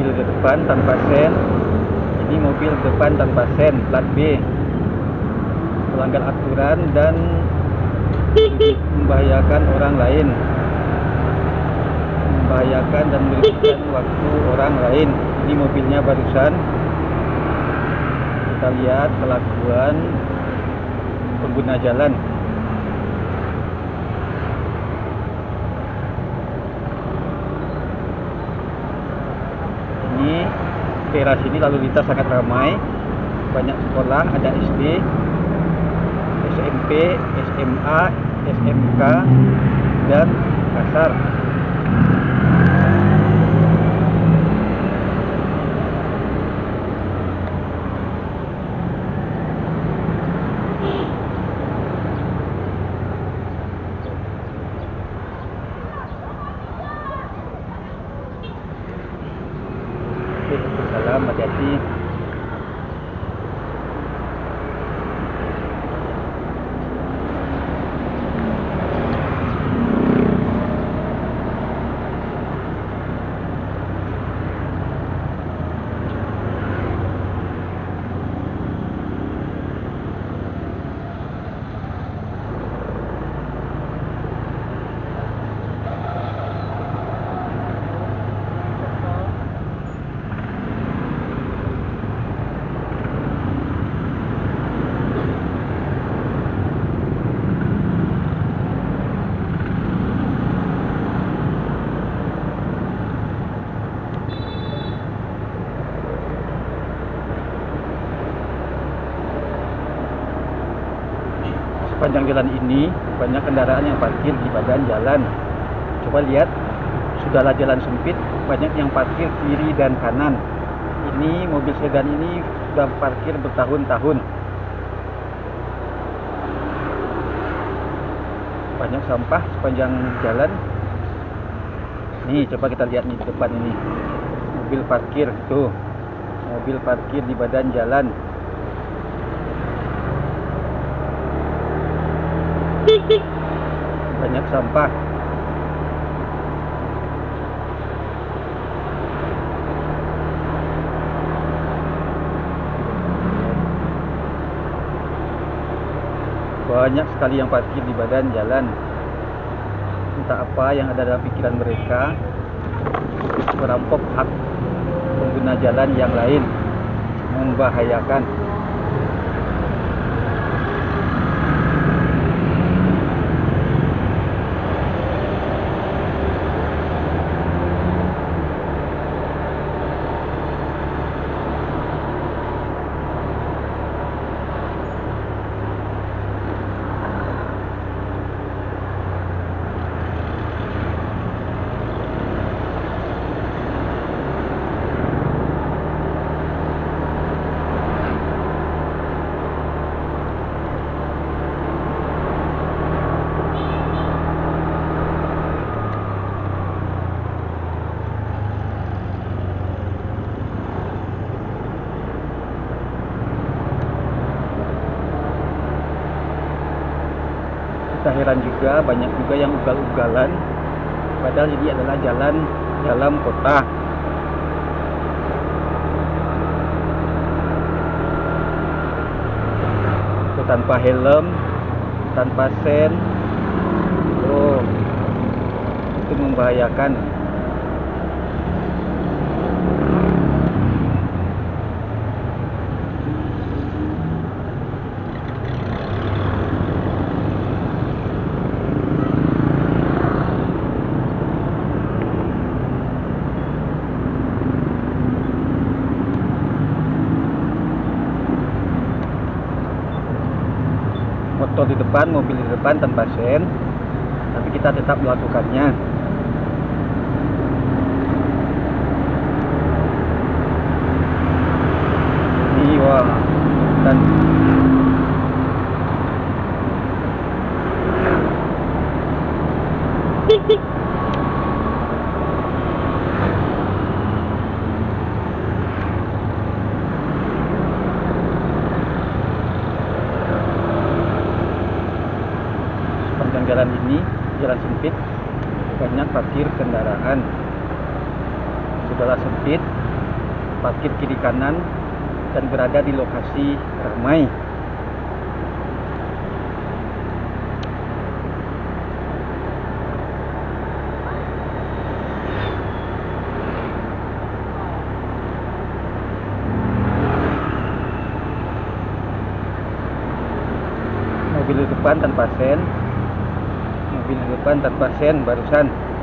mobil ke depan tanpa sen. Ini mobil depan tanpa sen, plat B, melanggar aturan dan membahayakan orang lain, membahayakan dan merugikan waktu orang lain. Ini mobilnya barusan. Kita lihat kelakuan pengguna jalan. Ini daerah sini lalu lintas sangat ramai, banyak sekolah, ada SD, SMP, SMA, SMK, dan pasar. Salam, hati-hati. Sepanjang jalan ini banyak kendaraan yang parkir di badan jalan. Coba lihat, sudahlah jalan sempit, banyak yang parkir kiri dan kanan. Ini mobil sedan ini sudah parkir bertahun-tahun. Banyak sampah sepanjang jalan. Nih, coba kita lihat nih di depan ini. Mobil parkir tuh. Mobil parkir di badan jalan. Banyak sampah. Banyak sekali yang parkir di badan jalan. Entah apa yang ada dalam pikiran mereka, merampok hak pengguna jalan yang lain, membahayakan. Kita heran juga, banyak juga yang ugal-ugalan, padahal ini adalah jalan dalam kota. Itu tanpa helm, tanpa sen, itu membahayakan. Motor di depan, mobil di depan tanpa sen, tapi kita tetap melakukannya. Ini wah, dan jalan ini, jalan sempit, banyak parkir kendaraan. Sudahlah sempit, parkir kiri kanan dan berada di lokasi ramai. Mobil di depan tanpa sen barusan.